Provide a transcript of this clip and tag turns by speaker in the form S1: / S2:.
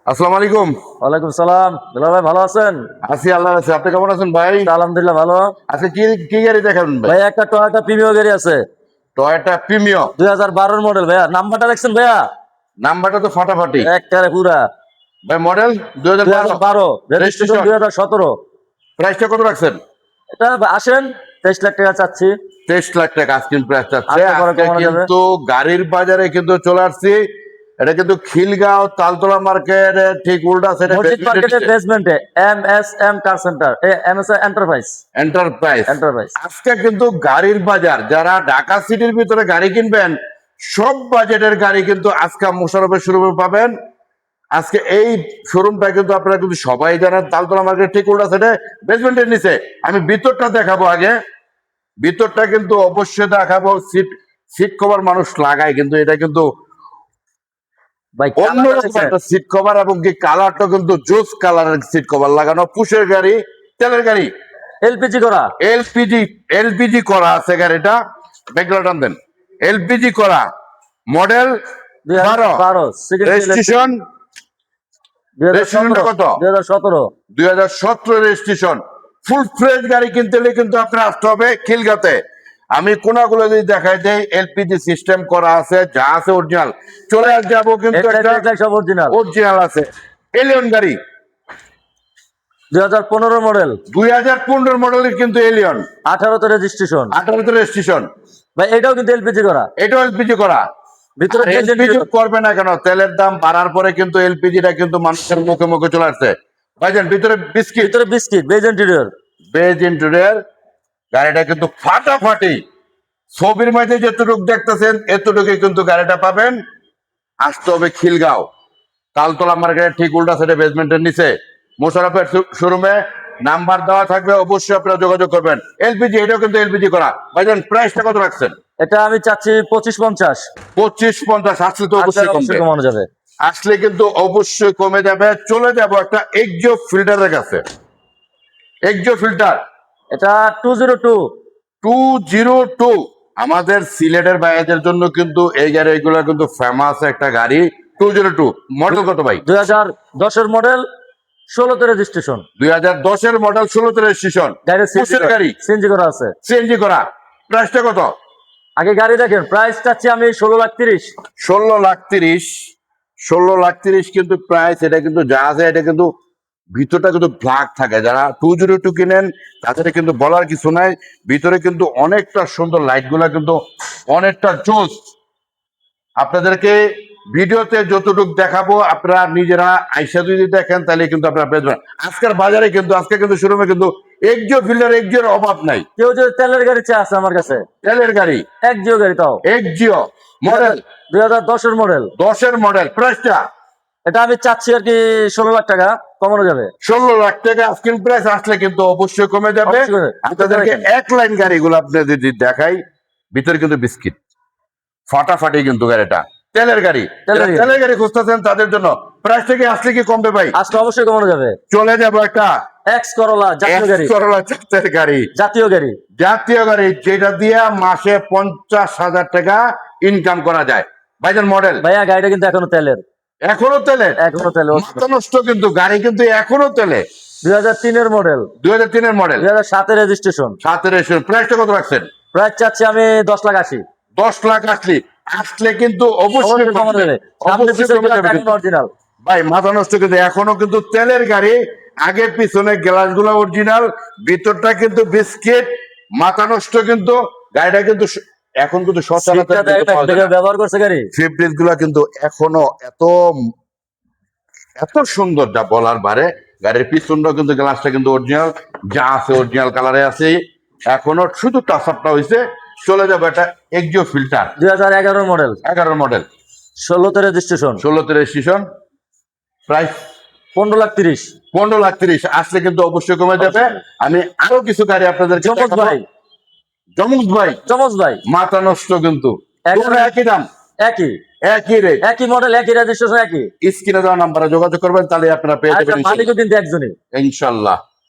S1: আসসালামু আলাইকুম।
S2: ওয়ালাইকুম সালাম। দুলা ভাই ভালো আছেন?
S1: আছি, আল্লাহ আছে। আপনি কেমন আছেন ভাই?
S2: আলহামদুলিল্লাহ ভালো।
S1: আচ্ছা, কি কি গাড়ি দেখাবেন ভাই?
S2: ভাই একটা টয়োটা প্রিমিও গাড়ি আছে,
S1: টয়োটা প্রিমিও
S2: 2012 মডেল। ভাইয়া নাম্বারটা দেখছেন ভাইয়া?
S1: নাম্বারটা তো ফাটাফাটি
S2: একবারে পুরা
S1: ভাই। Model 2012,
S2: 2012, registration
S1: registration.
S2: 2017।
S1: প্রাইসটা কত রাখছেন?
S2: এটা আসেন 23 লাখ টাকা চাচ্ছি।
S1: 23 লাখ টাকা আস্কিং প্রাইস আছে।
S2: আচ্ছা, পরে
S1: আজকে
S2: কমানো যাবে।
S1: কিন্তু গাড়ির বাজারে কিন্তু চলে আসছি। এটা কিন্তু খিলগাঁও তালতলা মার্কেট ঠিক উল্টা সাইডে
S2: মসজিদ মার্কেটের বেসমেন্টে MSM car centre, MSM enterprise.
S1: Enterprise. আজকে কিন্তু গাড়ির বাজার, যারা ঢাকা সিটির ভিতরে গাড়ি কিনবেন, সব বাজেটের গাড়ি কিন্তু আজকে মোশাররফের শোরুমে পাবেন। আজকে এই শোরুমটা কিন্তু আপনারা কিন্তু সবাই জানেন, তালতলা মার্কেট ঠিক উল্টা সাইডে বেসমেন্টের নিচে। আমি ভিতরটা দেখাবো আগে। ভিতরটা কিন্তু অবশ্যই দেখাবো। সিট কভার মানুষ লাগায়, কিন্তু এটা কিন্তু
S2: ভাই
S1: অন্যরকম একটা সিট কভার, এবং কি কালারটা কিন্তু জোস কালারের সিট কভার লাগানো। পুশের গাড়ি, তেলের গাড়ি,
S2: এলপিজি করা।
S1: এলপিজি করা আছে গাড়িটা। ব্যাকগ্রাউন্ড টান দেন। এলপিজি করা, মডেল 12,
S2: 12
S1: রেজিস্ট্রেশন কত?
S2: 2017।
S1: 2017 রেজিস্ট্রেশন। ফুল ফ্রেশ গাড়ি কিনতে হলে কিন্তু আপনার আসতে হবে খিলগাঁওতে। আমি কোনাগুলো যদি দেখাই দেই, এলপিজি সিস্টেম করা আছে, যা আছে অরিজিনাল। চলে যাবো কিন্তু একটা
S2: সব অরিজিনাল।
S1: অরিজিনাল আছে। এলিয়ন গাড়ি
S2: 2015 মডেল,
S1: 2015 মডেলের কিন্তু এলিয়ন।
S2: 18তে রেজিস্ট্রেশন।
S1: 18তে রেজিস্ট্রেশন।
S2: ভাই এটাও কিন্তু এলপিজি করা।
S1: এটাও এলপিজি করা।
S2: ভিতরে
S1: এলপিজি করবে না কেন? তেলের দাম বাড়ার পরে কিন্তু এলপিজিটা কিন্তু মানুষের মুখে মুখে চলে আসছে। ভাইজান ভিতরে biscuit,
S2: beige interior.
S1: Beige interior. গাড়িটা কিন্তু ফাটাফাটি। ছবির মধ্যে যতটুকু দেখতেছেন এতটুকু কিন্তু গাড়িটা পাবেন। আসতে হবে খিলগাঁও তালতলা মার্কেটের ঠিক উল্টা সাইডে বেসমেন্টের নিচে মোশাররফের শোরুমে। নাম্বার দেওয়া থাকবে, অবশ্যই আপনারা যোগাযোগ করবেন। এলপিজি, এটাও কিন্তু এলপিজি করা। ভাইজান প্রাইসটা কত রাখছেন?
S2: এটা আমি চাচ্ছি 25-50।
S1: 25-50। আসলে তো অবশ্যই
S2: কমানো যাবে।
S1: আসলে কিন্তু অবশ্যই কমে যাবে। চলে যাব একটা এক্সো ফিল্টারের কাছে। এক্সো ফিল্টার,
S2: এটা 202।
S1: 202। আমাদের সিলেটের ভাইদের জন্য কিন্তু এই গাড়িগুলো কিন্তু ফেমাস একটা গাড়ি। 202 মডেল কত ভাই?
S2: 2010 মডেল, 16তে রেজিস্ট্রেশন।
S1: 2010 মডেল, 16তে রেজিস্ট্রেশন। গাড়ি
S2: সিএনজি করা আছে।
S1: সিএনজি করা। প্রাইসটা কত?
S2: আগে গাড়ি দেখেন। প্রাইস চাচ্ছি আমি 16,30,000।
S1: 16,30,000। 16,30,000 কিন্তু প্রাইস। এটা কিন্তু যা আছে, এটা কিন্তু ভিতরটা কিন্তু ব্ল্যাক থাকে। যারা 202 কিনেন তাদের কিন্তু বলার কিছু নাই। ভিতরে কিন্তু অনেকটা সুন্দর, লাইট গুলা কিন্তু অনেকটা জোস। আপনাদেরকে ভিডিওতে যতটুকু দেখাবো, আপনারা নিজেরা আইসা যদি দেখেন তাহলে কিন্তু আপনারা পেয়ে যাবেন। আজকের বাজারে কিন্তু, আজকে কিন্তু শোরুমে কিন্তু এক্সিও ফিল্ডার, এক্সিওর অভাব নাই।
S2: কেউ যদি তেলের গাড়ি চা আছে আমার কাছে,
S1: তেলের গাড়ি,
S2: এক্সিও গাড়ি, তাও
S1: এক্সিও মডেল
S2: 2010 মডেল।
S1: 10 মডেল। প্রাইসটা
S2: এটা আমি চাচ্ছি আর কি 16 লাখ টাকা, কমানো যাবে।
S1: 16 লাখ টাকা আস্কিং প্রাইস। আসলে কিন্তু অবশ্যই কমে যাবে। আপনাদেরকে এক লাইন গাড়িগুলো আপনি যদি দেখাই, ভিতরে কিন্তু বিস্কিট ফাটাফাটি কিন্তু গাড়িটা। তেলের গাড়ি, তেলের গাড়ি খুঁজতেছেন তাদের জন্য প্রাইস থেকে আসলে কি কমবে ভাই?
S2: আসলে অবশ্যই কমানো যাবে।
S1: চলে যাবো একটা
S2: এক্স করোলা জাতীয় গাড়ি।
S1: করোলা জাতের গাড়ি,
S2: জাতীয় গাড়ি,
S1: জাতীয় গাড়ি, যেটা দিয়ে মাসে 50,000 টাকা ইনকাম করা যায়। ভাইজান মডেল?
S2: ভাইয়া গাড়িটা কিন্তু এখনো তেলের।
S1: এখনো তেলে?
S2: এখনো তেলে।
S1: মাথা নষ্ট কিন্তু গাড়ি কিন্তু এখনো তেলে।
S2: 2003 মডেল।
S1: 2003 model,
S2: 2007 registration.
S1: 7 রেজিস্ট্রেশন। প্রাইসটা কত রাখছেন?
S2: প্রাইস চাচ্ছি আমি 10,80,000।
S1: 10 লাখ আসলে কিন্তু অবশ্যই
S2: কমানো যাবে। অরিজিনাল
S1: ভাই। মাথা নষ্ট কিন্তু এখনো কিন্তু তেলের গাড়ি। আগে পিছনে গ্লাস গুলো অরিজিনাল, ভিতরটা কিন্তু বিস্কিট। মাথা নষ্ট কিন্তু গাড়িটা কিন্তু এখন কিন্তু
S2: ব্যবহার করছে গাড়ি।
S1: ফেব্রিক গুলা কিন্তু এখনো এত এত সুন্দর যা বলার বারে। গাড়ির পিছনটা কিন্তু গ্লাসটা কিন্তু অরিজিনাল, যা আছে অরিজিনাল কালারে আছে। এখনো শুধু টাচ আপটা হয়েছে। চলে যাবে একটা এক্সিও ফিল্টার
S2: 2011 মডেল।
S1: 11 মডেল,
S2: 16তে রেজিস্ট্রেশন।
S1: 16তে রেজিস্ট্রেশন। প্রাইস
S2: 15,30,000।
S1: 15,30,000 আসলে কিন্তু অবশ্যই কমে যাবে। আমি আরো কিছু গাড়ি আপনাদেরকে
S2: ভাই,
S1: চমক ভাই মাথা নষ্ট কিন্তু একই দাম, একই রেট,
S2: একই মডেল, একই রেজিস্ট্রেশন, একই।
S1: স্ক্রিনে দেওয়া নাম্বারে যোগাযোগ করবেন, তাহলে আপনারা পেয়ে যাবেন
S2: মালিকও কিন্তু একজনই
S1: ইনশাআল্লাহ।